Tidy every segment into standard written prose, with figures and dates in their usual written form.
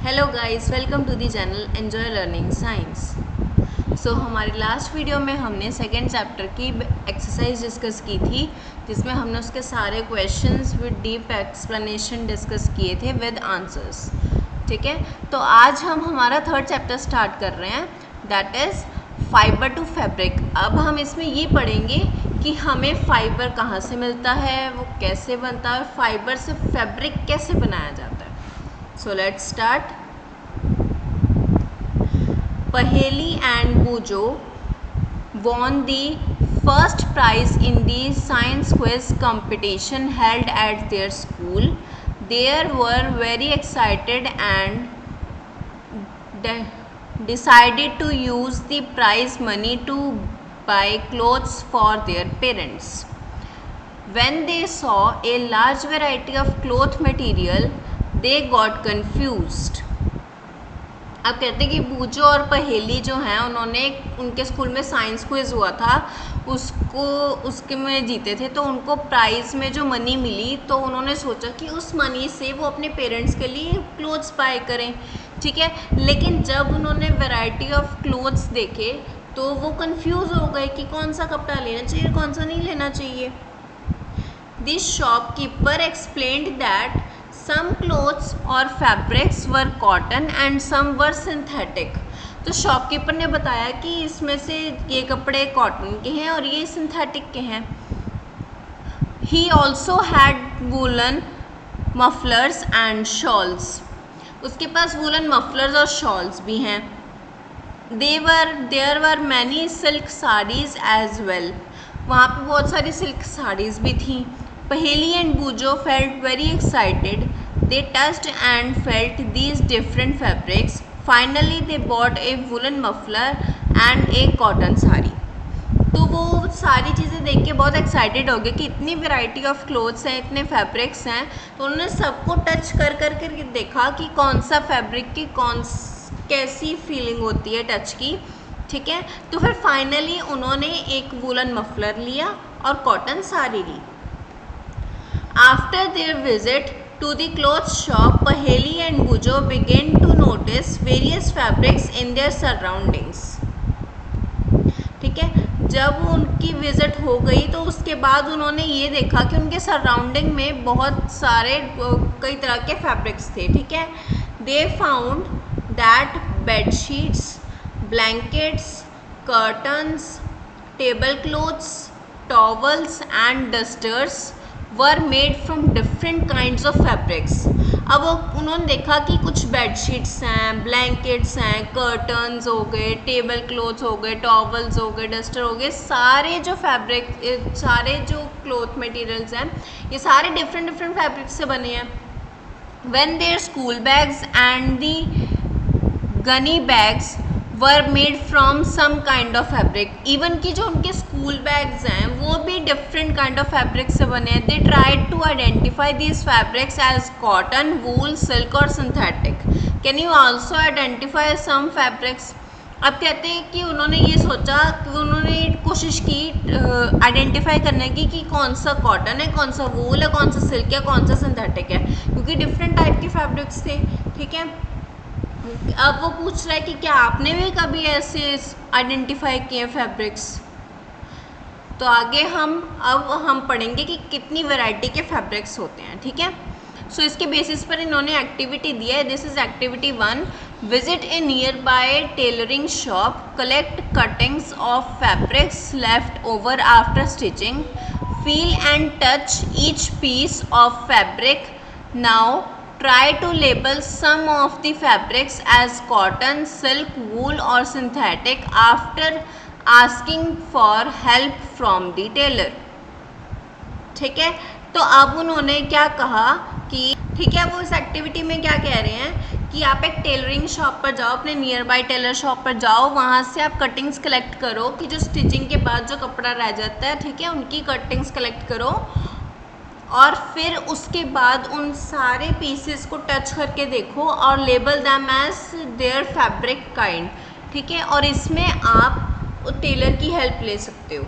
Hello guys, welcome to the channel enjoy learning science. So हमारी last video में हमने second chapter की exercise discuss की थी, जिसमें हमने उसके सारे questions with deep explanation discuss किए थे विद आंसर्स। ठीक है, तो आज हम हमारा थर्ड चैप्टर स्टार्ट कर रहे हैं, that is fibre to fabric. अब हम इसमें ये पढ़ेंगे कि हमें फाइबर कहाँ से मिलता है, वो कैसे बनता है, फाइबर से फैब्रिक कैसे बनाया जाता है। So let's start. Paheli and Bujo won the first prize in the science quiz competition held at their school. They were very excited and decided to use the prize money to buy clothes for their parents. When they saw a large variety of cloth material, they got confused. अब कहते हैं कि बूजो और पहेली जो हैं, उन्होंने उनके स्कूल में साइंस क्विज हुआ था, उसके में जीते थे, तो उनको प्राइज़ में जो मनी मिली, तो उन्होंने सोचा कि उस मनी से वो अपने पेरेंट्स के लिए क्लोथ्स बाय करें। ठीक है, लेकिन जब उन्होंने वैरायटी ऑफ क्लोथ्स देखे तो वो कंफ्यूज हो गए कि कौन सा कपड़ा लेना चाहिए, कौन सा नहीं लेना चाहिए। This shopkeeper explained that some clothes or fabrics were cotton and some were synthetic. तो शॉपकीपर ने बताया कि इसमें से ये कपड़े कॉटन के हैं और ये सिंथेटिक के हैं। He also had woolen mufflers and shawls. उसके पास woolen mufflers और shawls भी हैं। There were many silk sarees as well. वहाँ पे बहुत सारी सिल्क साड़ीज़ भी थी। Paheli and Bujo felt very excited. They touched and felt these different fabrics. Finally, they bought a woolen muffler and a cotton saree. तो वो सारी चीज़ें देख के बहुत एक्साइटेड हो गए कि इतनी वैरायटी ऑफ क्लोथ्स हैं, इतने फैब्रिक्स हैं, तो उन्होंने सबको टच कर कर देखा कि कौन सा फैब्रिक की कैसी फीलिंग होती है टच की। ठीक है, तो फिर फाइनली उन्होंने एक वूलन मफलर लिया और कॉटन साड़ी ली। After their visit to the clothes shop, Paheli and Bujo began to notice various fabrics in their surroundings. ठीक है, जब उनकी विजिट हो गई तो उसके बाद उन्होंने ये देखा कि उनके सराउंडिंग में बहुत सारे कई तरह के फैब्रिक्स थे। ठीक है, They found that bed sheets, blankets, curtains, tablecloths, towels and dusters were made from different kinds of fabrics. अब उन्होंने देखा कि कुछ बेडशीट्स हैं, ब्लैंकेट्स हैं, कर्टन्स हो गए, टेबल क्लॉथ्स हो गए, टॉवल्स हो गए, डस्टर हो गए, सारे जो क्लॉथ मटेरियल्स हैं, ये सारे डिफरेंट फैब्रिक्स से बने हैं। When their school bags and the gunny bags were made from some kind of fabric. Even कि जो उनके स्कूल बैग्स हैं वो भी डिफरेंट काइंड ऑफ फैब्रिक से बने हैं। They tried to identify these fabrics as cotton, wool, silk और synthetic. Can you also identify some fabrics? अब कहते हैं कि उन्होंने ये सोचा कि उन्होंने कोशिश की आइडेंटिफाई करने की कि कौन सा कॉटन है, कौन सा वूल है, कौन सा सिल्क है, कौन सा सिंथेटिक है, क्योंकि डिफरेंट टाइप के फैब्रिक्स थे। ठीक है, अब वो पूछ रहा है कि क्या आपने भी कभी ऐसे आइडेंटिफाई किए फैब्रिक्स। तो आगे हम पढ़ेंगे कि कितनी वैरायटी के फैब्रिक्स होते हैं। ठीक है, सो इसके बेसिस पर इन्होंने एक्टिविटी दिया है। This is activity 1। Visit a nearby tailoring shop, collect cuttings of fabrics left over after stitching, feel and touch each piece of fabric. Now try to label some of the fabrics as cotton, silk, wool or synthetic after asking for help from the tailor. ठीक है, तो अब उन्होंने क्या कहा कि ठीक है, वो इस एक्टिविटी में क्या कह रहे हैं कि आप एक टेलरिंग शॉप पर जाओ, अपने नियर बाय टेलर शॉप पर जाओ, वहाँ से आप कटिंग्स कलेक्ट करो कि जो स्टिचिंग के बाद जो कपड़ा रह जाता है, ठीक है, उनकी कटिंग्स कलेक्ट करो और फिर उसके बाद उन सारे पीसेस को टच करके देखो और label them as their fabric kind. ठीक है, और इसमें आप टेलर की हेल्प ले सकते हो।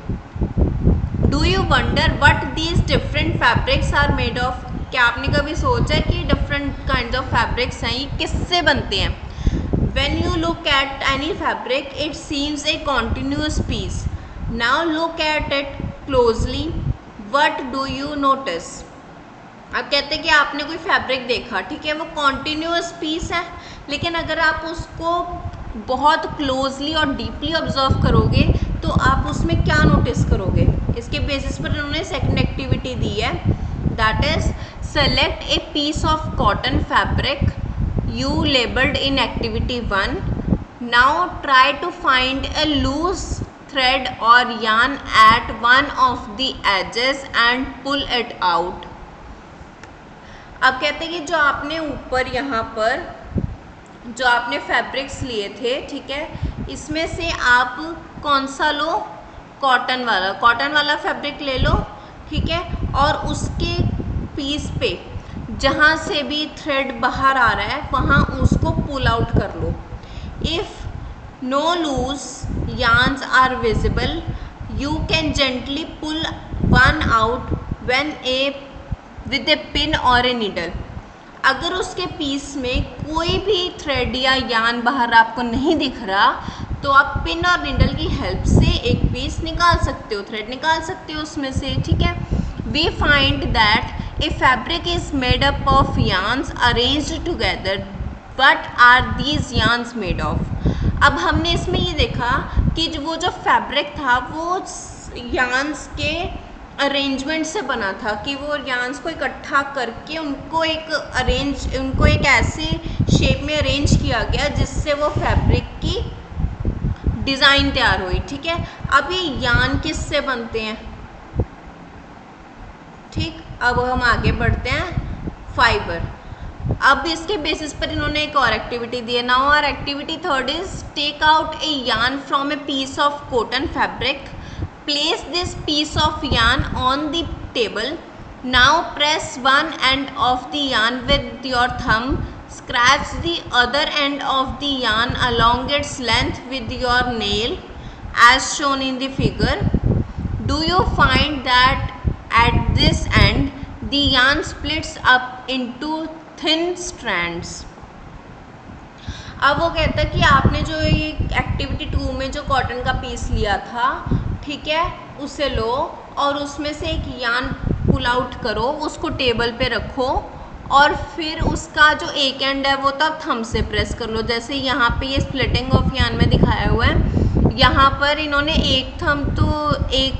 Do you wonder what these different fabrics are made of? क्या आपने कभी सोचा कि डिफरेंट काइंड ऑफ फैब्रिक्स हैं ये किससे बनते हैं? When you look at any fabric, it seems a continuous piece. Now look at it closely. What do you notice? अब कहते हैं कि आपने कोई फैब्रिक देखा, ठीक है, वो कॉन्टिन्यूस पीस है, लेकिन अगर आप उसको बहुत क्लोजली और डीपली ऑब्जर्व करोगे तो आप उसमें क्या नोटिस करोगे? इसके बेसिस पर इन्होंने सेकंड एक्टिविटी दी है, that is select a piece of cotton fabric you labeled in activity 1. Now try to find a loose thread or yarn at one of the edges and pull it out. अब कहते हैं कि जो आपने ऊपर यहाँ पर जो आपने फैब्रिक्स लिए थे, ठीक है, इसमें से आप कौन सा लो? कॉटन वाला फैब्रिक ले लो, ठीक है, और उसके पीस पे जहाँ से भी थ्रेड बाहर आ रहा है वहाँ उसको पुल आउट कर लो. If no loose yarns are visible, you can gently pull one out with a pin or a needle. अगर उसके पीस में कोई भी थ्रेड या यान बाहर आपको नहीं दिख रहा तो आप पिन और निडल की हेल्प से एक पीस निकाल सकते हो, थ्रेड निकाल सकते हो उसमें से, ठीक है. We find that A fabric is made up of yarns arranged together. What are these yarns made of? अब हमने इसमें ये देखा कि वो जो फैब्रिक था वो yarns के अरेंजमेंट से बना था, कि वो yarns को इकट्ठा करके उनको एक ऐसे शेप में अरेंज किया गया जिससे वो फैब्रिक की डिज़ाइन तैयार हुई, ठीक है. अब ये yarn किससे बनते हैं? ठीक, अब हम आगे बढ़ते हैं. फाइबर. अब इसके बेसिस पर इन्होंने एक और एक्टिविटी दी है. Now our activity third is take out a yarn from a piece of cotton fabric. Place this piece of yarn on the table. Now press one end of the yarn with your thumb. Scratch the other end of the yarn along its length with your nail as shown in the figure. Do you find that at this end the yarn splits up into thin strands? अब वो कहता है कि आपने जो ये activity 2 में जो कॉटन का पीस लिया था, ठीक है, उसे लो और उसमें से एक यार्न पुल आउट करो, उसको टेबल पे रखो और फिर उसका जो एक एंड है वो तो आप थंब से प्रेस कर लो. जैसे यहाँ पे ये स्प्लिटिंग ऑफ यार्न में दिखाया हुआ है, यहाँ पर इन्होंने एक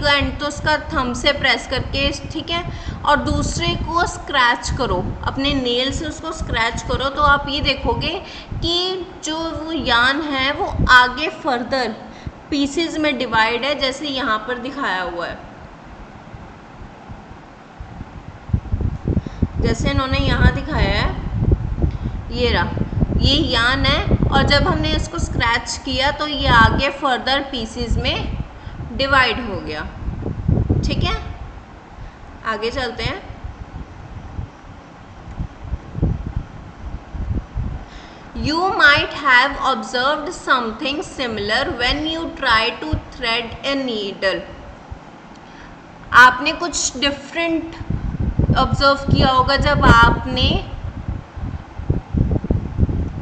एंड तो उसका थंब से प्रेस करके, ठीक है, और दूसरे को स्क्रैच करो, अपने नेल से उसको स्क्रैच करो, तो आप ये देखोगे कि जो वो यार्न है वो आगे फर्दर पीसेस में डिवाइड है, जैसे यहाँ पर दिखाया हुआ है, जैसे इन्होंने यहाँ दिखाया है, ये रहा, ये यार्न है, और जब हमने इसको स्क्रैच किया तो ये आगे फर्दर पीसेस में डिवाइड हो गया, ठीक है. आगे चलते हैं. You might have observed something similar when you try to thread a needle. आपने कुछ डिफरेंट ऑब्जर्व किया होगा जब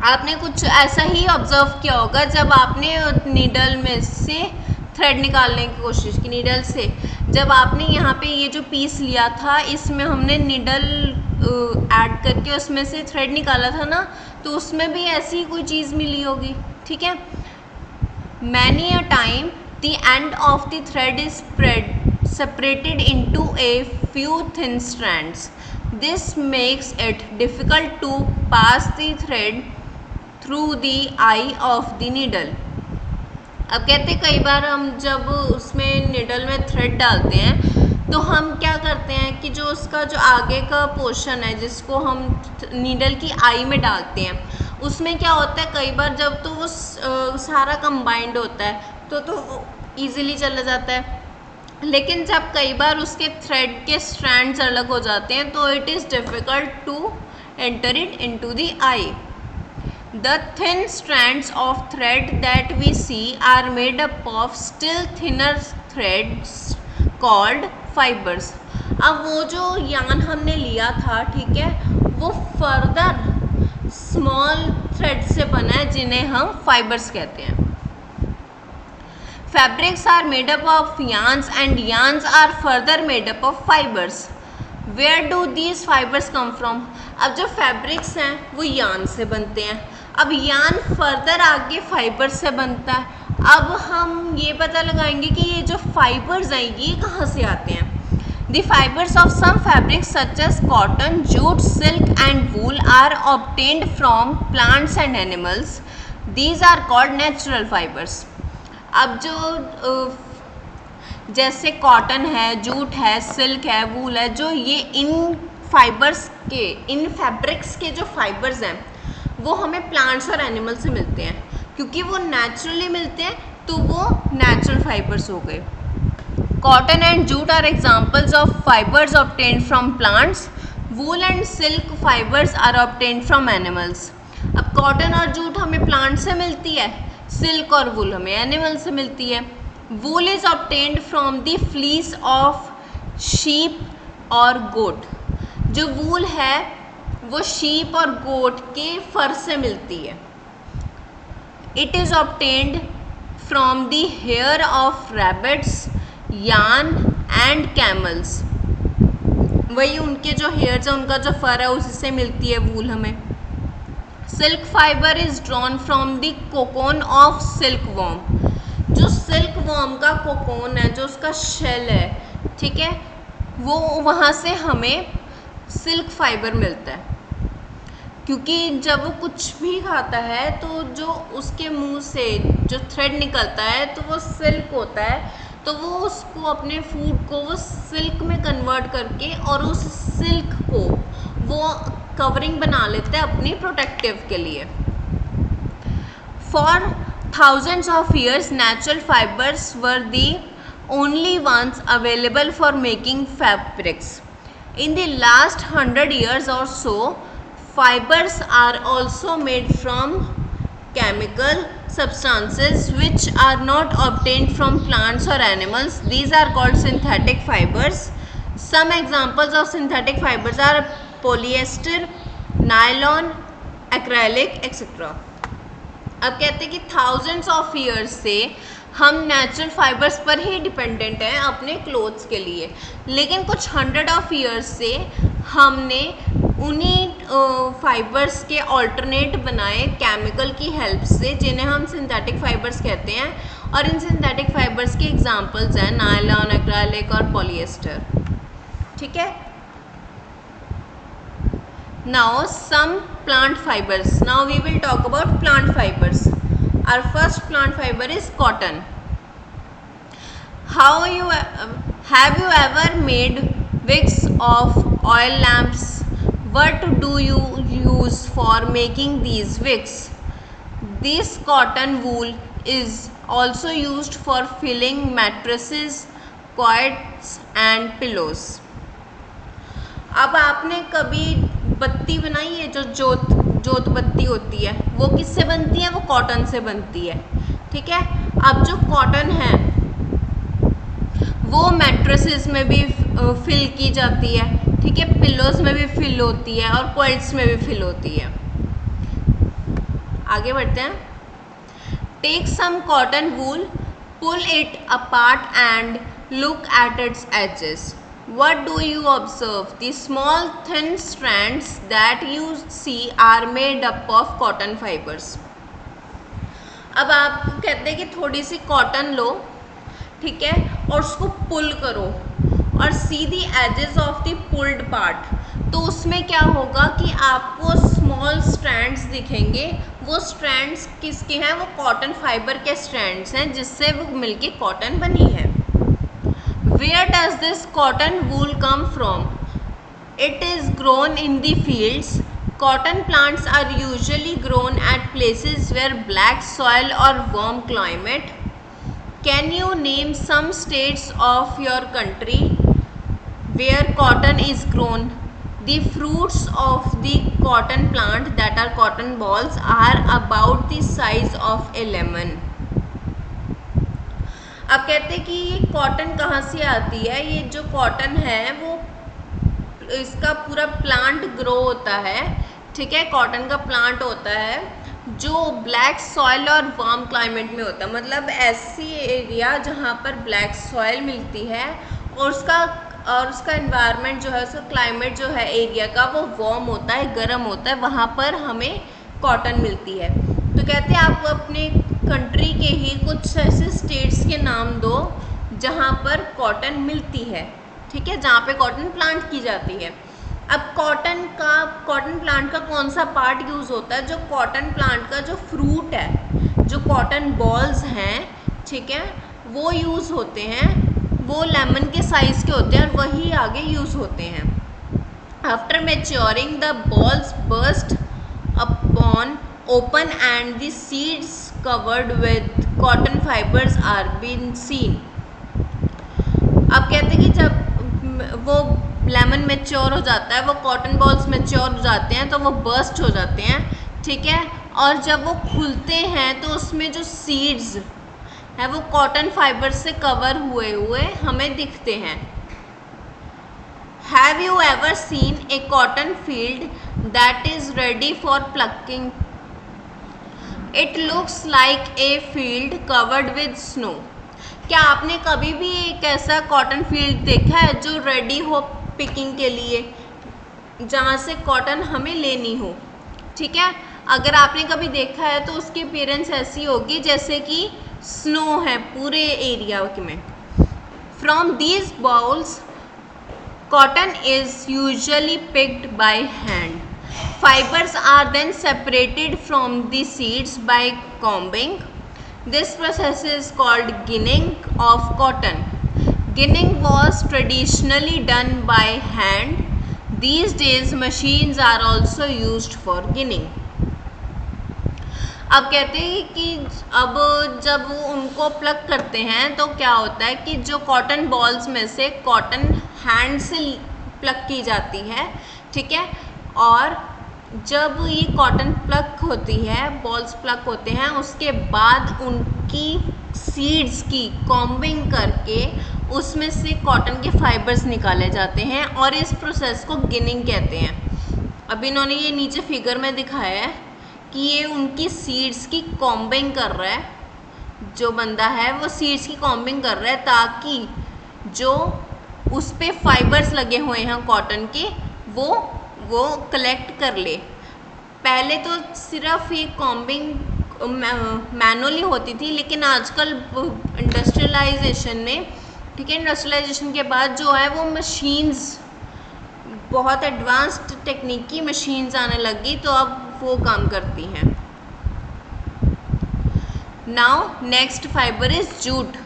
आपने कुछ ऐसा ही ऑब्जर्व किया होगा जब आपने नीडल में से थ्रेड निकालने की कोशिश की. नीडल से जब आपने यहाँ पे ये जो पीस लिया था इसमें हमने नीडल ऐड करके उसमें से थ्रेड निकाला था ना, तो उसमें भी ऐसी ही कोई चीज़ मिली होगी, ठीक है. Many a time the end of the thread is separated into a few thin strands. This makes it difficult to pass the thread through the eye of the needle. अब कहते कई बार हम जब उसमें निडल में थ्रेड डालते हैं तो हम क्या करते हैं कि जो उसका जो आगे का पोर्शन है जिसको हम नीडल की आई में डालते हैं, उसमें क्या होता है कई बार जब तो वो सारा कंबाइंड होता है तो ईजिली चला जाता है, लेकिन जब कई बार उसके थ्रेड के स्ट्रैंड्स अलग हो जाते हैं तो it is difficult to enter it into the eye. The thin strands of thread that we see are made up of still thinner threads called fibers. अब वो जो यार्न हमने लिया था, ठीक है, वो फर्दर स्मॉल थ्रेड से बना है जिन्हें हम फाइबर्स कहते हैं। Fabrics are made up of yarns and yarns are further made up of fibres. Where do these fibres come from? अब जो फैब्रिक्स हैं वो यार्न से बनते हैं, अब यार्न फर्दर आगे फाइबर से बनता है। अब हम ये पता लगाएंगे कि ये जो फाइबर्स हैं ये कहाँ से आते हैं। The fibers of some fabrics such as cotton, jute, silk and wool are obtained from plants and animals. These are called natural fibers. अब जो जैसे कॉटन है, जूट है, सिल्क है, वूल है, जो ये इन फाइबर्स के, इन फैब्रिक्स के जो फाइबर्स हैं वो हमें प्लांट्स और एनिमल से मिलते हैं। क्योंकि वो नेचुरली मिलते हैं तो वो नेचुरल फाइबर्स हो गए। Cotton and jute are examples of fibers obtained from plants. Wool and silk fibers are obtained from animals. अब कॉटन और जूट हमें प्लांट से मिलती है, सिल्क और वूल हमें एनिमल से मिलती है। वूल is obtained from the fleece of sheep और गोट। जो वूल है वो शीप और गोट के फर से मिलती है। It is obtained from the hair of rabbits, yarn and camels. वही उनके जो हेयर्स है, उनका जो फर है उसी से मिलती है वूल हमें। Silk fibre is drawn from the cocoon of silk worm. जो सिल्क वॉर्म का कोकोन है, जो उसका शेल है, ठीक है, वो वहाँ से हमें सिल्क फाइबर मिलता है। क्योंकि जब वो कुछ भी खाता है तो जो उसके मुंह से जो थ्रेड निकलता है तो वो सिल्क होता है, तो वो उसको अपने फूड को वो सिल्क में कन्वर्ट करके और उस सिल्क को वो कवरिंग बना लेते हैं अपनी प्रोटेक्टिव के लिए। For thousands of years natural fibres were the only ones available for making fabrics. In the last 100 years or so fibers are also made from chemical substances which are not obtained from plants or animals. These are called synthetic fibers. Some examples of synthetic fibers are polyester, nylon, acrylic, etc. अब कहते हैं कि thousands of years से हम natural fibres पर ही dependent हैं अपने clothes के लिए, लेकिन कुछ 100 ऑफ ईयर्स से हमने उन्हीं फाइबर्स के ऑल्टरनेट बनाए केमिकल की हेल्प से, जिन्हें हम सिंथेटिक फाइबर्स कहते हैं। और इन सिंथेटिक फाइबर्स के एग्जांपल्स हैं नायलॉन, एक्रेलिक और पॉलिएस्टर। ठीक है। Now some plant fibres. Now we will talk about plant fibres. Our first plant fiber is cotton. Have you ever made wicks of oil lamps? What do you use for making these wicks? This cotton wool is also used for filling mattresses, cots and pillows. अब आपने कभी बत्ती बनाई है? जो जोत बत्ती होती है वो किससे बनती है? वो कॉटन से बनती है। ठीक है। अब जो कॉटन है वो मैट्रेसेस में भी फिल की जाती है, ठीक है, पिलोज में भी फिल होती है और क्वाइट्स में भी फिल होती है। आगे बढ़ते हैं। Take some cotton wool, pull it apart and look at its edges. What do you observe? The small thin strands that you see are made up of cotton fibers. अब आप कहते हैं कि थोड़ी सी कॉटन लो, ठीक है, और उसको पुल करो और see the edges of the pulled part, तो उसमें क्या होगा कि आपको स्मॉल स्ट्रैंड्स दिखेंगे। वो स्ट्रैंड्स किसके हैं? वो कॉटन फाइबर के स्ट्रैंड्स हैं जिससे वो मिलके कॉटन बनी है। Where does this cotton wool come from? It is grown in the fields. Cotton plants are usually grown at places where black soil or warm climate. Can you name some states of your country where cotton is grown? The fruits of the cotton plant, that are cotton balls, are about the size of a lemon. अब कहते हैं कि ये cotton कहाँ से आती है? ये जो कॉटन है वो इसका पूरा प्लांट ग्रो होता है, ठीक है। कॉटन का प्लांट होता है जो ब्लैक सॉइल और वार्म क्लाइमेट में होता है, मतलब ऐसी एरिया जहाँ पर ब्लैक सॉइल मिलती है और उसका एनवायरनमेंट जो है, उसका क्लाइमेट जो है एरिया का, वो वार्म होता है, गर्म होता है, वहाँ पर हमें कॉटन मिलती है। तो कहते हैं आप अपने कंट्री के ही कुछ ऐसे स्टेट्स के नाम दो जहाँ पर कॉटन मिलती है, ठीक है, जहाँ पे कॉटन प्लांट की जाती है। अब कॉटन प्लांट का कौन सा पार्ट यूज़ होता है? जो कॉटन प्लांट का जो फ्रूट है, जो कॉटन बॉल्स हैं, ठीक है, वो यूज़ होते हैं, वो लेमन के साइज़ के होते हैं और वही आगे यूज़ होते हैं। After maturing the bolls burst upon open and the seeds covered with cotton fibres are been seen. अब कहते हैं कि जब वो लेमन मैच्योर हो जाता है, वो कॉटन बॉल्स मैच्योर हो जाते हैं तो वो बर्स्ट हो जाते हैं, ठीक है, और जब वो खुलते हैं तो उसमें जो सीड्स है वो कॉटन फाइबर से कवर हुए हमें दिखते हैं। Have you ever seen A cotton field that is ready for plucking? It looks like a field covered with snow. क्या आपने कभी भी एक ऐसा कॉटन फील्ड देखा है जो रेडी हो पिकिंग के लिए, जहाँ से कॉटन हमें लेनी हो? ठीक है, अगर आपने कभी देखा है तो उसकी अपीयरेंस ऐसी होगी जैसे कि स्नो है पूरे एरिया में। From these bowls cotton is usually picked by hand. Fibers are then separated from the seeds by combing. This process is called ginning of cotton. Ginning was traditionally done by hand. These days machines are also used for ginning. अब कहते हैं कि अब जब उनको plug करते हैं तो क्या होता है कि जो कॉटन बॉल्स में से कॉटन हैंड से प्लग की जाती है, ठीक है, और जब ये कॉटन प्लग होती है, बॉल्स प्लग होते हैं, उसके बाद उनकी सीड्स की कॉम्बिंग करके उसमें से कॉटन के फाइबर्स निकाले जाते हैं और इस प्रोसेस को गिनिंग कहते हैं। अब इन्होंने ये नीचे फिगर में दिखाया है कि ये उनकी सीड्स की कॉम्बिंग कर रहा है, जो बंदा है वो सीड्स की कॉम्बिंग कर रहा है ताकि जो उस पे फाइबर्स लगे हुए हैं कॉटन के वो कलेक्ट कर ले। पहले तो सिर्फ ये कॉम्बिंग मैनुअली होती थी, लेकिन आजकल इंडस्ट्रियलाइजेशन में, ठीक है, इंडस्ट्रियलाइजेशन के बाद जो है वो मशीन्स, बहुत एडवांस्ड टेक्निक की मशीन्स आने लगी तो अब वो काम करती हैं। Now next fibre is jute.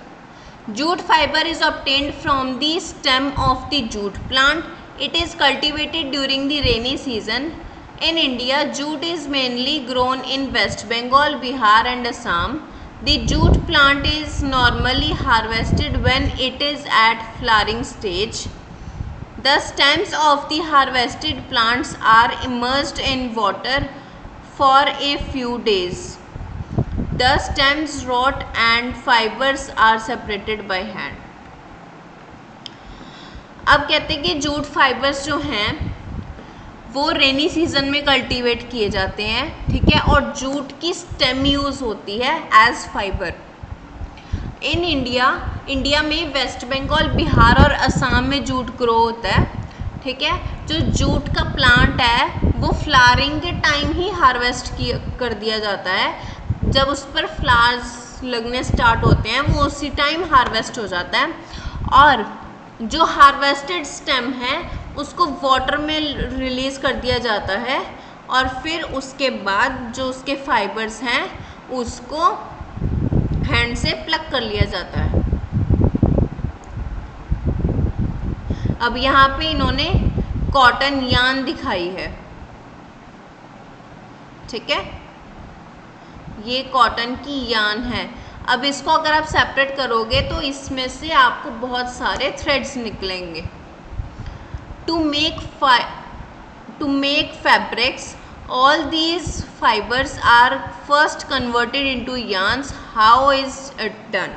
Jute fiber is obtained from the stem of the jute plant. It is cultivated during the rainy season. In India, jute is mainly grown in West Bengal, Bihar and Assam. The jute plant is normally harvested when it is at flowering stage. The stems of the harvested plants are immersed in water for a few days. The stems rot and fibers are separated by hand. अब कहते हैं कि jute fibres जो हैं वो rainy season में cultivate किए जाते हैं, ठीक है, और जूट की स्टेम यूज होती है एज फाइबर। इन इंडिया में वेस्ट बंगाल, बिहार और असम में जूट ग्रो होता है, ठीक है। जो जूट का प्लांट है वो फ्लावरिंग के टाइम ही हार्वेस्ट कर दिया जाता है। जब उस पर फ्लावर्स लगने स्टार्ट होते हैं वो उसी टाइम हार्वेस्ट हो जाता है, और जो हार्वेस्टेड स्टेम है उसको वाटर में रिलीज़ कर दिया जाता है और फिर उसके बाद जो उसके फाइबर्स हैं उसको हैंड से प्लग कर लिया जाता है। अब यहाँ पे इन्होंने कॉटन यान दिखाई है, ठीक है, ये कॉटन की यान है। अब इसको अगर आप सेपरेट करोगे तो इसमें से आपको बहुत सारे थ्रेड्स निकलेंगे। To make fabrics all these fibres are first converted into yarns. How is it done?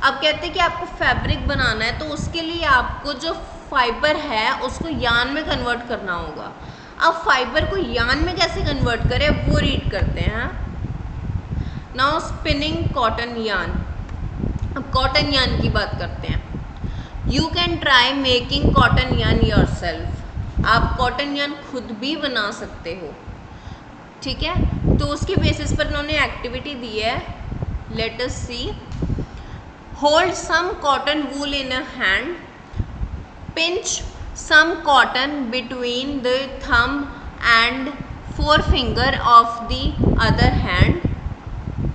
अब कहते हैं कि आपको फैब्रिक बनाना है तो उसके लिए आपको जो फाइबर है उसको यार्न में कन्वर्ट करना होगा। अब फाइबर को यान में कैसे कन्वर्ट करें वो रीड करते हैं। Now spinning cotton yarn. अब कॉटन यान की बात करते हैं। You can try making cotton yarn yourself. आप कॉटन यान खुद भी बना सकते हो, ठीक है। तो उसके बेसिस पर उन्होंने एक्टिविटी दी है। Let us see. Hold some cotton wool in a hand, pinch some cotton between the thumb and forefinger of the other hand.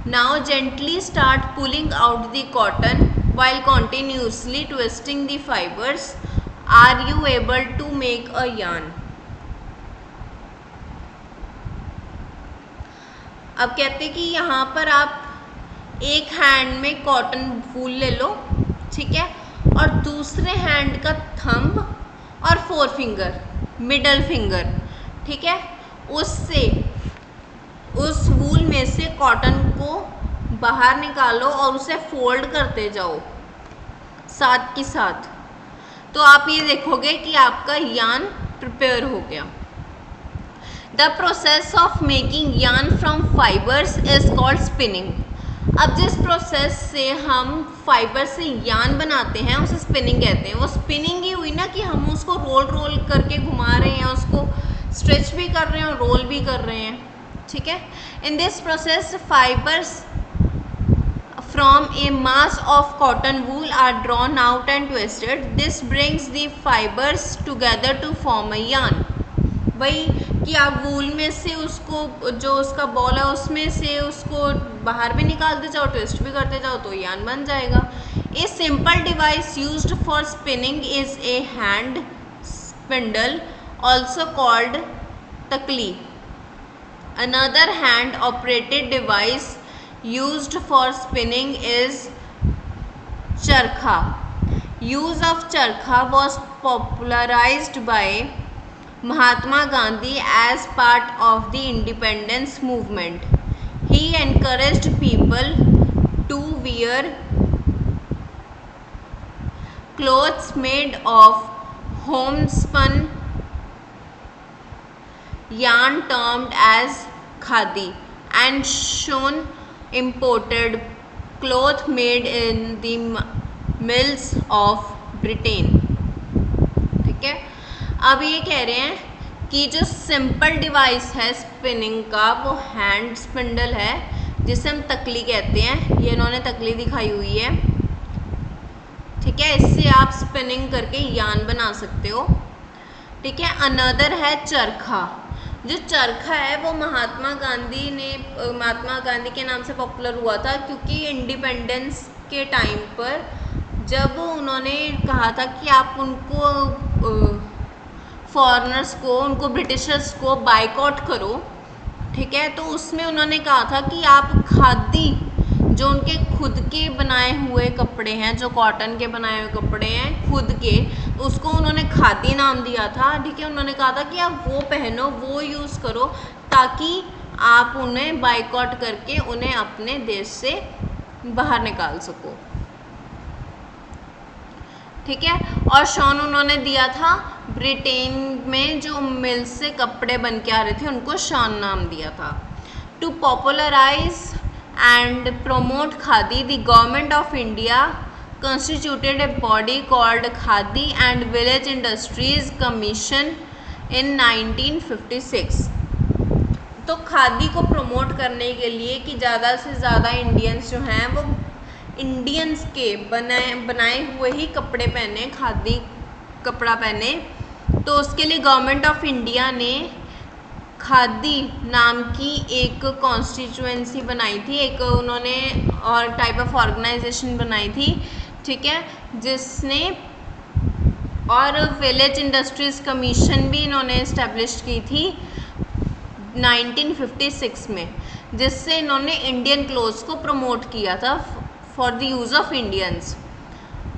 Now gently start pulling out the cotton while continuously twisting the fibers. Are you able to make a yarn? अब कहते कि यहाँ पर आप एक hand में cotton wool ले लो, ठीक है, और दूसरे हैंड का थंब और फोर फिंगर, मिडल फिंगर, ठीक है, उससे उस वूल में से कॉटन को बाहर निकालो और उसे फोल्ड करते जाओ साथ के साथ। तो आप ये देखोगे कि आपका यान प्रिपेयर हो गया। द प्रोसेस ऑफ मेकिंग यान from fibres is called spinning. अब जिस प्रोसेस से हम फाइबर से यान बनाते हैं उसे स्पिनिंग कहते हैं। वो स्पिनिंग ही हुई ना कि हम उसको रोल करके घुमा रहे हैं, उसको स्ट्रेच भी कर रहे हैं और रोल भी कर रहे हैं, ठीक है। In this process fibres from a mass of cotton wool are drawn out and twisted. This brings the fibres together to form a yarn. वही कि आप वूल में से उसको जो उसका बॉल है उसमें से उसको बाहर भी निकालते जाओ, ट्विस्ट भी करते जाओ तो यान बन जाएगा। A simple device used for spinning is a hand spindle, also called takli. Another hand operated device used for spinning is charkha. Use of charkha was popularised by Mahatma Gandhi as part of the independence movement. He encouraged people to wear clothes made of homespun yarn termed as khadi and shone imported cloth made in the mills of Britain. ठीक है। अब ये कह रहे हैं कि जो simple device है स्पिनिंग का वो हैंड स्पिंडल है, जिसे हम तकली कहते हैं। ये इन्होंने तकली दिखाई हुई है, ठीक है। इससे आप स्पिनिंग करके यान बना सकते हो, ठीक है। अनदर है चरखा। जो चरखा है वो महात्मा गांधी के नाम से पॉपुलर हुआ था, क्योंकि इंडिपेंडेंस के टाइम पर जब उन्होंने कहा था कि आप उनको फॉरेनर्स को, उनको ब्रिटिशर्स को बाइकआउट करो, ठीक है, तो उसमें उन्होंने कहा था कि आप खादी, जो उनके खुद के बनाए हुए कपड़े हैं, जो कॉटन के बनाए हुए कपड़े हैं खुद के, उसको उन्होंने खादी नाम दिया था, ठीक है। उन्होंने कहा था कि आप वो पहनो, वो यूज़ करो, ताकि आप उन्हें बाइकआउट करके उन्हें अपने देश से बाहर निकाल सको, ठीक है। और शॉन उन्होंने दिया था ब्रिटेन में जो मिल से कपड़े बन के आ रहे थे उनको शॉन नाम दिया था। To popularise and promote khadi, the government of India constituted a body called khadi and village industries commission in 1956। तो खादी को प्रमोट करने के लिए कि ज़्यादा से ज़्यादा इंडियंस जो हैं वो इंडियंस के बनाए हुए ही कपड़े पहने, खादी कपड़ा पहने, तो उसके लिए गवर्नमेंट ऑफ इंडिया ने खादी नाम की एक कॉन्स्टिट्यूएंसी बनाई थी, एक उन्होंने और टाइप ऑफ ऑर्गेनाइजेशन बनाई थी, ठीक है, जिसने और विलेज इंडस्ट्रीज कमीशन भी इन्होंने इस्टेब्लिश की थी 1956 में, जिससे इन्होंने इंडियन क्लोथ्स को प्रमोट किया था for the use of Indians.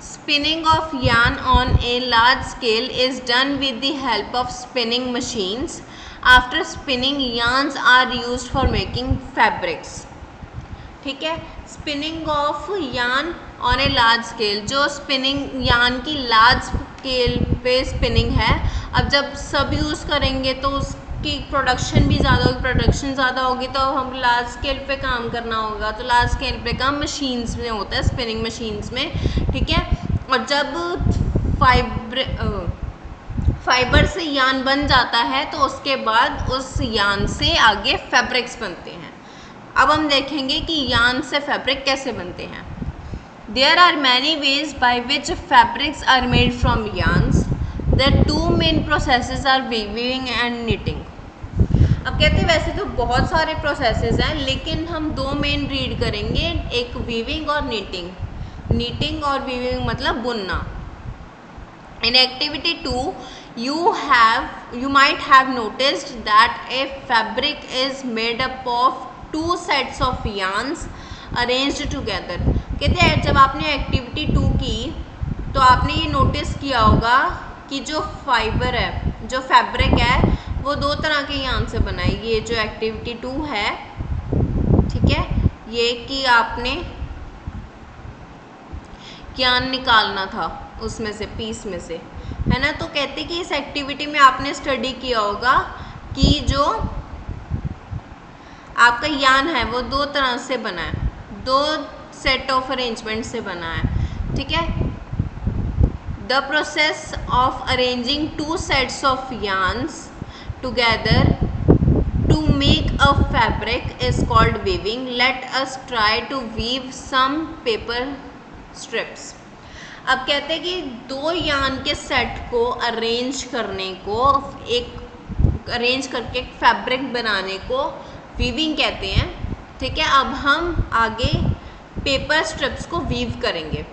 Spinning of yarn on a large scale is done with the help of spinning machines. After spinning, yarns are used for making fabrics. ठीक है। Spinning of yarn on a large scale, जो spinning yarn की large scale पे spinning है। अब जब सब use करेंगे तो उसकी प्रोडक्शन भी ज़्यादा होगी, प्रोडक्शन ज़्यादा होगी तो हम लार्ज स्केल पे काम करना होगा, तो लार्ज स्केल पे काम मशीन्स में होता है, स्पिनिंग मशीन्स में, ठीक है। और जब फाइबर से यान बन जाता है तो उसके बाद उस यान से आगे फैब्रिक्स बनते हैं। अब हम देखेंगे कि यान से फैब्रिक कैसे बनते हैं। There are many ways by which fabrics are made from yarns. The two main processes are weaving and knitting. अब कहते हैं वैसे तो बहुत सारे प्रोसेसेस हैं, लेकिन हम दो मेन रीड करेंगे, एक वीविंग और नीटिंग। नीटिंग और वीविंग मतलब बुनना। In activity 2, you might have noticed that a fabric is made up of two sets of yarns arranged together. कहते हैं जब आपने एक्टिविटी 2 की तो आपने ये नोटिस किया होगा कि जो फाइबर है, जो फैब्रिक है, वो दो तरह के यान से बना है। ये जो एक्टिविटी 2 है, ठीक है, ये कि आपने यान निकालना था उसमें से, पीस में से, है ना। तो कहते कि इस एक्टिविटी में आपने स्टडी किया होगा कि जो आपका यान है वो दो तरह से बना है, दो सेट ऑफ अरेंजमेंट से बना है, ठीक है। The process of arranging two sets of yarns together to make a fabric is called weaving. Let us try to weave some paper strips. अब कहते हैं कि दो यार्न के सेट को अरेंज करने को, एक अरेंज करके एक फैब्रिक बनाने को वीविंग कहते हैं, ठीक है। अब हम आगे पेपर स्ट्रिप्स को वीव करेंगे।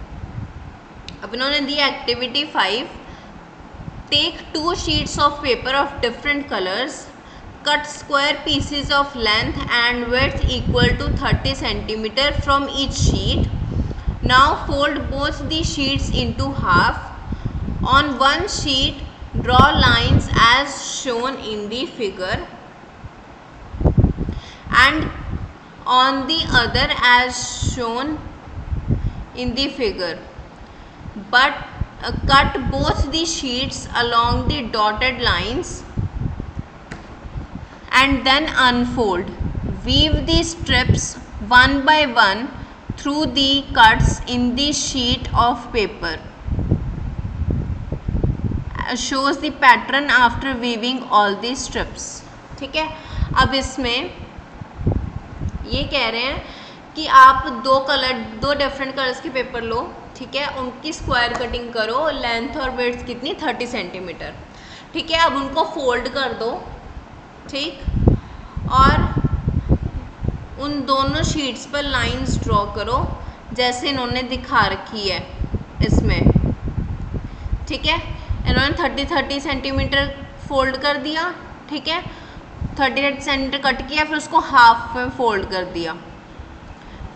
अब इन्होंने the activity 5, take 2 sheets of paper of different colours, cut square pieces of length and width equal to 30 centimetre from each sheet. Now fold both the sheets into half. On one sheet draw lines as shown in the figure and on the other as shown in the figure, but cut both the sheets along the dotted lines and then unfold. Weave the strips one by one through the cuts in the sheet of paper. Shows the pattern after weaving all the strips, ठीक है। अब इसमें ये कह रहे हैं कि आप दो डिफरेंट कलर्स के पेपर लो, ठीक है, उनकी स्क्वायर कटिंग करो, लेंथ और विड्थ कितनी 30 सेंटीमीटर, ठीक है। अब उनको फोल्ड कर दो, ठीक, और उन दोनों शीट्स पर लाइंस ड्रॉ करो जैसे इन्होंने दिखा रखी है इसमें, ठीक है। इन्होंने 30 सेंटीमीटर फोल्ड कर दिया, ठीक है, 30 सेंटीमीटर कट किया, फिर उसको हाफ में फोल्ड कर दिया,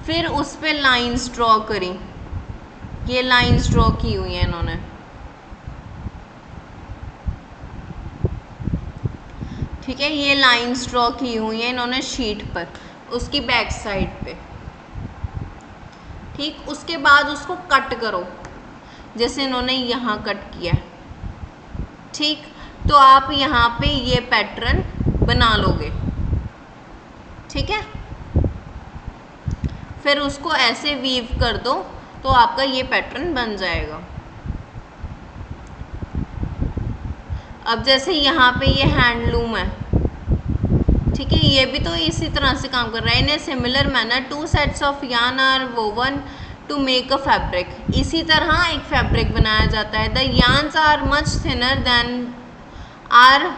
फिर उस पर लाइंस ड्रॉ करी। ये लाइंस ड्रॉ की हुई हैं इन्होंने, ठीक है, ये लाइंस ड्रॉ की हुई हैं इन्होंने शीट पर, उसकी बैक साइड पे, ठीक। उसके बाद उसको कट करो जैसे इन्होंने यहाँ कट किया, ठीक। तो आप यहाँ पे ये पैटर्न बना लोगे, ठीक है। फिर उसको ऐसे वीव कर दो तो आपका ये पैटर्न बन जाएगा। अब जैसे यहाँ पे ये हैंडलूम है, ठीक है, ये भी तो इसी तरह से काम कर रहा है। In a similar manner 2 sets of yarn are woven to make a fabric. इसी तरह एक फैब्रिक बनाया जाता है। The yarns are much thinner than are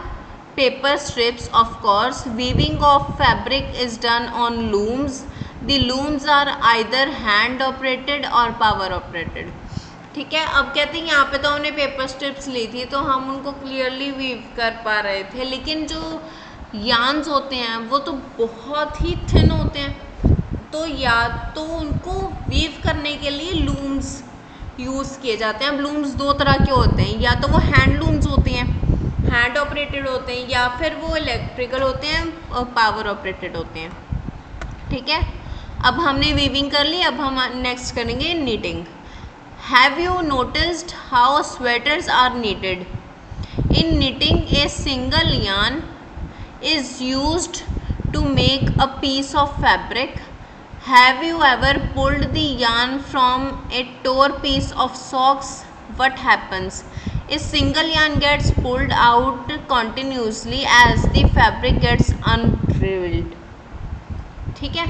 paper strips, of course. Weaving of fabric is done on looms. The looms are either hand operated or power operated, ठीक है। अब कहते हैं यहाँ पे तो हमने पेपर स्ट्रिप्स ली थी तो हम उनको क्लियरली वीव कर पा रहे थे, लेकिन जो यार्न्स होते हैं वो तो बहुत ही थिन होते हैं, तो या तो उनको वीव करने के लिए लूम्स यूज़ किए जाते हैं। अब लूम्स दो तरह के होते हैं, या तो वो हैंड लूम्स होते हैं, हैंड ऑपरेटेड होते हैं, या फिर वो इलेक्ट्रिकल होते हैं और पावर ऑपरेटेड होते हैं, ठीक है। अब हमने वीविंग कर ली, अब हम नेक्स्ट करेंगे knitting. Have you noticed how sweaters are knitted? In knitting, a single yarn is used to make a piece of fabric. Have you ever pulled the yarn from a torn piece of socks? What happens? A single yarn gets pulled out continuously as the fabric gets unraveled. ठीक है,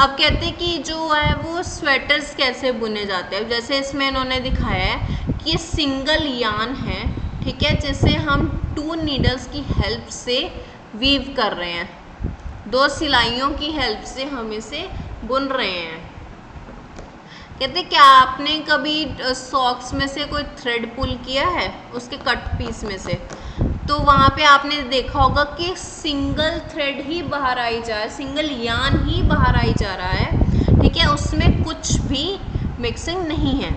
अब कहते हैं कि जो है वो sweaters कैसे बुने जाते हैं। जैसे इसमें इन्होंने दिखाया है कि ये सिंगल यार्न है, ठीक है, जिसे हम 2 नीडल्स की हेल्प से वीव कर रहे हैं, 2 सिलाइयों की हेल्प से हम इसे बुन रहे हैं। कहते क्या आपने कभी सॉक्स में से कोई थ्रेड पुल किया है उसके कट पीस में से, तो वहाँ पे आपने देखा होगा कि सिंगल थ्रेड ही बाहर आई जा रहा है, सिंगल यार्न ही बाहर आई जा रहा है, ठीक है, उसमें कुछ भी मिक्सिंग नहीं है।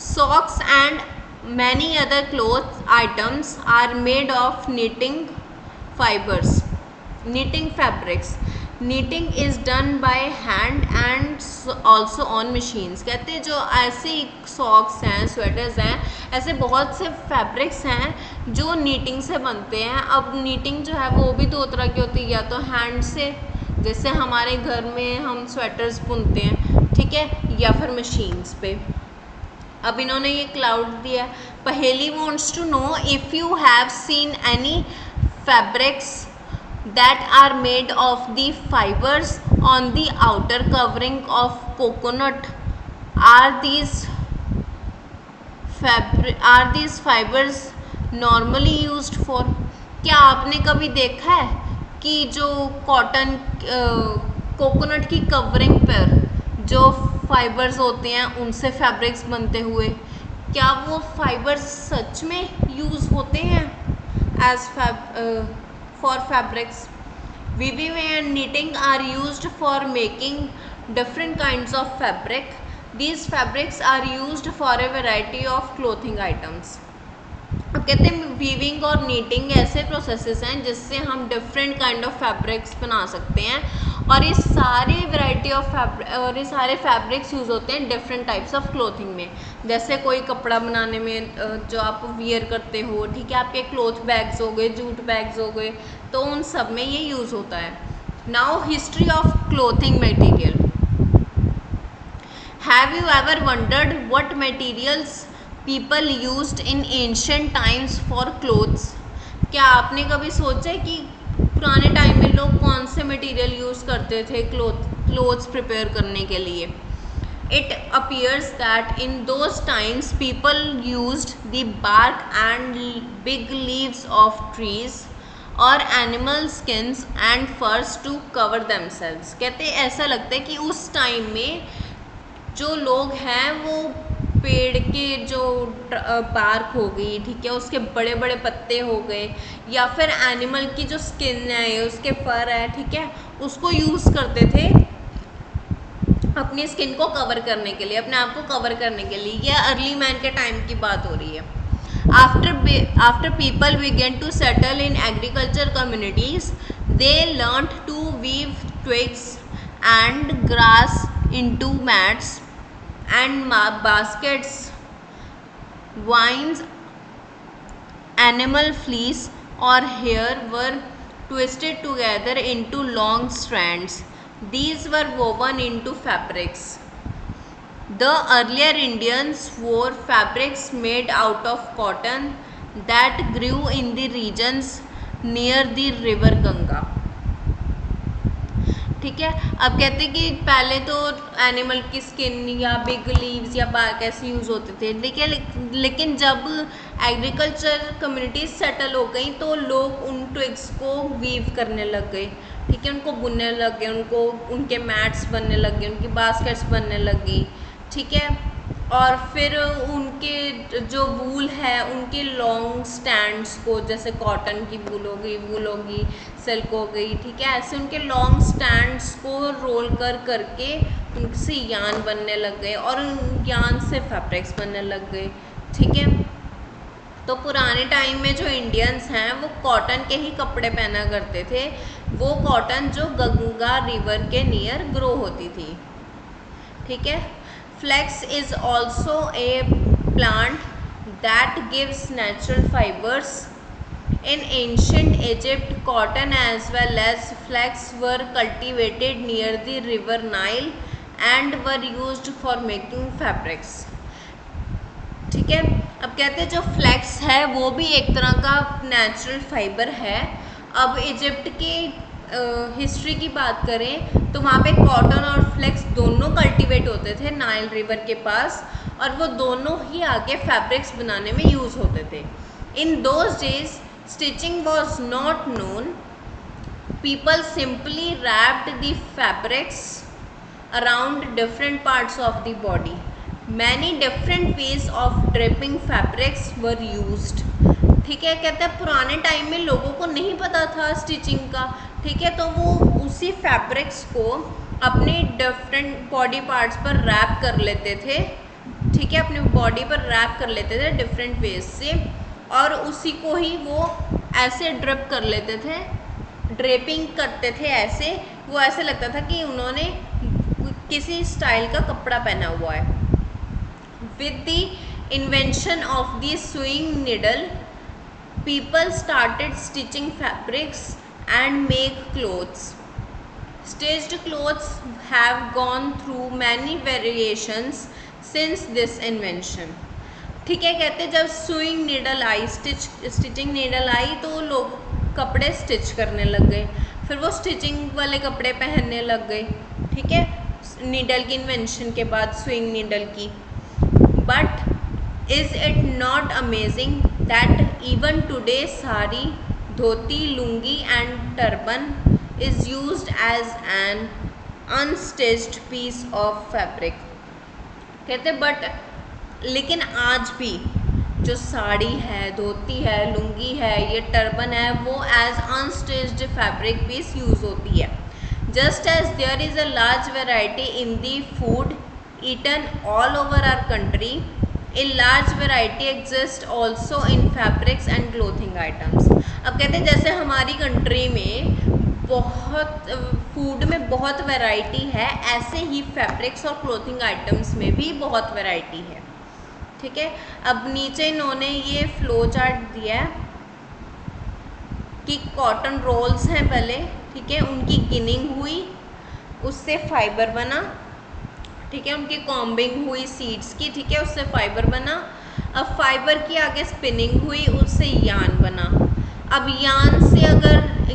Socks and many other cloth items are made of knitting fibers, knitting fabrics. Knitting is done by hand and also on machines. कहते हैं जो ऐसे सॉक्स हैं, स्वेटर्स हैं, ऐसे बहुत से फैब्रिक्स हैं जो नीटिंग से बनते हैं। अब नीटिंग जो है वो भी 2 तरह की होती है, या तो हैंड से, जैसे हमारे घर में हम स्वेटर्स बुनते हैं, ठीक है, या फिर मशीन्स पे। अब इन्होंने ये क्लाउड दिया है। पहेली wants to know if you have seen any fabrics that are made of the fibers on the outer covering of coconut. Are these fibers normally used for? क्या आपने कभी देखा है कि जो कॉटन कोकोनट की कवरिंग पर जो फाइबर्स होते हैं उनसे फैब्रिक्स बनते हुए, क्या वो फाइबर्स सच में यूज़ होते हैं as for fabrics? Weaving and knitting are used for making different kinds of fabric. These fabrics are used for a variety of clothing items. अब कहते हैं वीविंग और नीटिंग ऐसे प्रोसेसेस हैं जिससे हम डिफरेंट काइंड ऑफ फैब्रिक्स बना सकते हैं, और ये सारे वैरायटी ऑफ फैब्रिक और ये सारे फैब्रिक्स यूज़ होते हैं डिफरेंट टाइप्स ऑफ क्लोथिंग में। जैसे कोई कपड़ा बनाने में जो आप वियर करते हो, ठीक है, आपके क्लोथ बैग्स हो गए, जूट बैग्स हो गए, तो उन सब में ये यूज़ होता है। Now history of clothing material. Have you ever wondered what materials people used in ancient times for clothes? क्या आपने कभी सोचा है कि पुराने टाइम में लोग कौन से मटेरियल यूज़ करते थे क्लोथ्स प्रिपेयर करने के लिए? It appears that in those times people used the bark and big leaves of trees or animal skins and furs to cover themselves. कहते ऐसा लगता है कि उस टाइम में जो लोग हैं वो पेड़ के जो बार्क हो गई, ठीक है, उसके बड़े बड़े पत्ते हो गए, या फिर एनिमल की जो स्किन है, उसके फर है, ठीक है, उसको यूज़ करते थे अपनी स्किन को कवर करने के लिए, अपने आप को कवर करने के लिए। यह अर्ली मैन के टाइम की बात हो रही है। After people begin to settle in agriculture communities, they learned to weave twigs and grass into mats and baskets. Vines, animal fleece or hair were twisted together into long strands. These were woven into fabrics. The earlier Indians wore fabrics made out of cotton that grew in the regions near the river Ganga. ठीक है, अब कहते हैं कि पहले तो animal की skin या बिग लीव्स या बार्क ऐसे यूज़ होते थे, लेकिन जब एग्रीकल्चर कम्युनिटीज सेटल हो गई तो लोग उन ट्विग्स को वीव करने लग गए, ठीक है, उनको बुनने लग गए, उनको उनके मैट्स बनने लग गए, उनकी बास्केट्स बनने लगी, ठीक है, और फिर उनके जो वूल है उनके लॉन्ग स्टैंड्स को, जैसे कॉटन की वूल होगी, सिल्क हो गई, ठीक है, ऐसे उनके लॉन्ग स्टैंड्स को रोल करके उनसे यान बनने लग गए और उन यान से फैब्रिक्स बनने लग गए, ठीक है। तो पुराने टाइम में जो इंडियंस हैं वो कॉटन के ही कपड़े पहना करते थे, वो कॉटन जो गंगा रिवर के नियर ग्रो होती थी। ठीक है। Flax is also a plant that gives natural fibres. In ancient Egypt, cotton as well as flax were cultivated near the river Nile and were used for making fabrics. ठीक है। अब कहते हैं जो फ्लैक्स है वो भी एक तरह का नेचुरल फाइबर है। अब इजिप्ट की हिस्ट्री की बात करें तो वहाँ पे कॉटन और फ्लैक्स दोनों कल्टीवेट होते थे नाइल रिवर के पास, और वो दोनों ही आगे फैब्रिक्स बनाने में यूज़ होते थे। In those days stitching was not known. People simply wrapped the fabrics around different parts of the body. Many different ways of draping fabrics were used. ठीक है। कहते हैं पुराने टाइम में लोगों को नहीं पता था स्टिचिंग का। ठीक है। तो वो उसी फैब्रिक्स को अपने डिफरेंट बॉडी पार्ट्स पर रैप कर लेते थे। ठीक है। अपनी बॉडी पर रैप कर लेते थे डिफरेंट वेज से, और उसी को ही वो ऐसे ड्रिप कर लेते थे, ड्रेपिंग करते थे। ऐसे वो ऐसे लगता था कि उन्होंने किसी स्टाइल का कपड़ा पहना हुआ है। With the invention of the sewing needle, people started stitching fabrics and make clothes. Stitched clothes have gone through many variations since this invention. ठीक है। कहते हैं जब सुइंग नीडल आई, स्टिचिंग नीडल आई, तो लोग कपड़े स्टिच करने लग गए, फिर वो स्टिचिंग वाले कपड़े पहनने लग गए। ठीक है। नीडल की इन्वेंशन के बाद, सुइंग नीडल की। But is it not amazing that even today sari, dhoti, lungi and turban is used as an unstitched piece of fabric. कहते बट लेकिन आज भी जो साड़ी है, धोती है, लुंगी है, ये टर्बन है, वो as unstitched fabric piece use होती है। Just as there is a large variety in the food eaten all over our country, a large variety exist also in fabrics and clothing items. अब कहते हैं जैसे हमारी country में बहुत food में बहुत वैरायटी है, ऐसे ही फैब्रिक्स और क्लोथिंग आइटम्स में भी बहुत वैरायटी है। ठीक है। अब नीचे इन्होंने ये फ्लो चार्ट दिया है कि कॉटन रोल्स हैं पहले। ठीक है। उनकी गिनिंग हुई, उससे फाइबर बना। ठीक है। उनकी कॉम्बिंग हुई सीड्स की। ठीक है। उससे फाइबर बना। अब फाइबर की आगे स्पिनिंग हुई, उससे यान बना। अब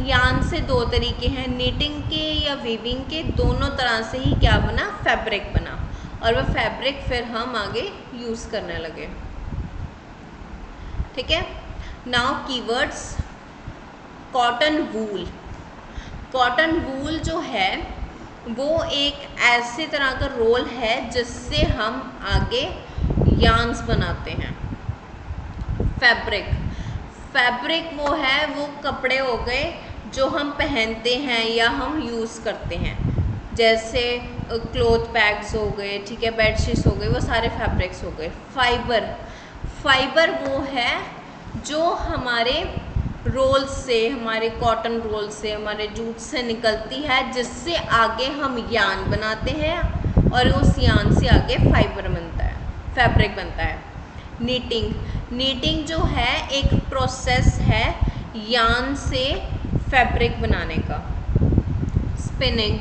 यान से दो तरीके हैं, नीटिंग के या वीविंग के, दोनों तरह से ही क्या बना, फैब्रिक बना, और वह फैब्रिक फिर हम आगे यूज़ करने लगे। ठीक है। Now keywords. Cotton wool. Cotton wool जो है वो एक ऐसे तरह का रोल है जिससे हम आगे यार्न्स बनाते हैं। फैब्रिक। फैब्रिक वो है, वो कपड़े हो गए जो हम पहनते हैं या हम यूज़ करते हैं, जैसे क्लॉथ बैग्स हो गए। ठीक है। बेडशीट्स हो गए, वो सारे फैब्रिक्स हो गए। फाइबर। फाइबर वो है जो हमारे रोल से, हमारे कॉटन रोल से, हमारे जूट से निकलती है, जिससे आगे हम यान बनाते हैं और उस यान से आगे फाइबर बनता है, फैब्रिक बनता है। नीटिंग। नीटिंग जो है एक प्रोसेस है यान से फैब्रिक बनाने का। स्पिनिंग।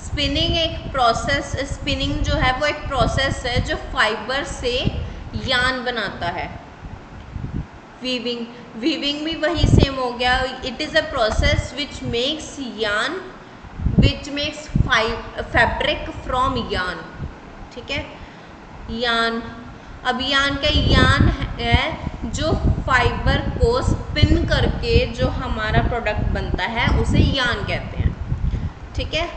स्पिनिंग एक प्रोसेस, स्पिनिंग जो है वो एक प्रोसेस है जो फाइबर से यान बनाता है। वीविंग। वीविंग भी वही सेम हो गया। It is a process which makes यान, विच मेक्स फैब्रिक फ्रॉम यान। ठीक है। यान। अब यान का यान है जो फाइबर को स्पिन करके जो हमारा प्रोडक्ट बनता है, उसे यान कहते हैं। ठीक है।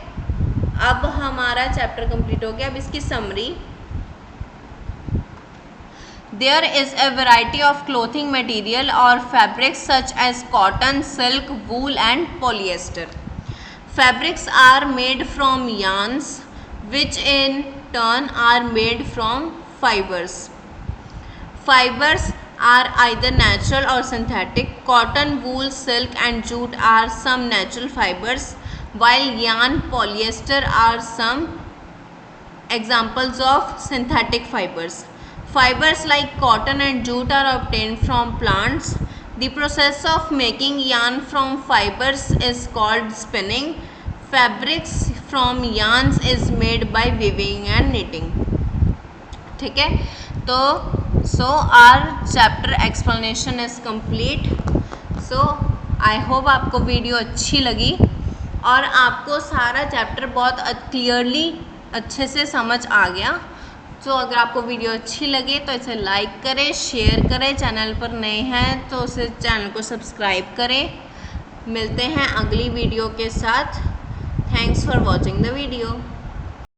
अब हमारा चैप्टर कंप्लीट हो गया। अब इसकी summary. There is a variety of clothing material or fabrics such as cotton, silk, wool and polyester. Fabrics are made from yarns, which in turn are made from fibers. Fibers are either natural or synthetic. Cotton, wool, silk and jute are some natural fibers, while yarn, polyester are some examples of synthetic fibers. Fibers like cotton and jute are obtained from plants. The process of making yarn from fibers is called spinning. Fabrics from yarns is made by weaving and knitting. ठीक है, तो so our chapter explanation is complete. So I hope आपको video अच्छी लगी और आपको सारा chapter बहुत क्लियरली अच्छे से समझ आ गया. तो अगर आपको वीडियो अच्छी लगे तो इसे लाइक करें, शेयर करें, चैनल पर नए हैं तो उसे चैनल को सब्सक्राइब करें. मिलते हैं अगली वीडियो के साथ. Thanks for watching the video.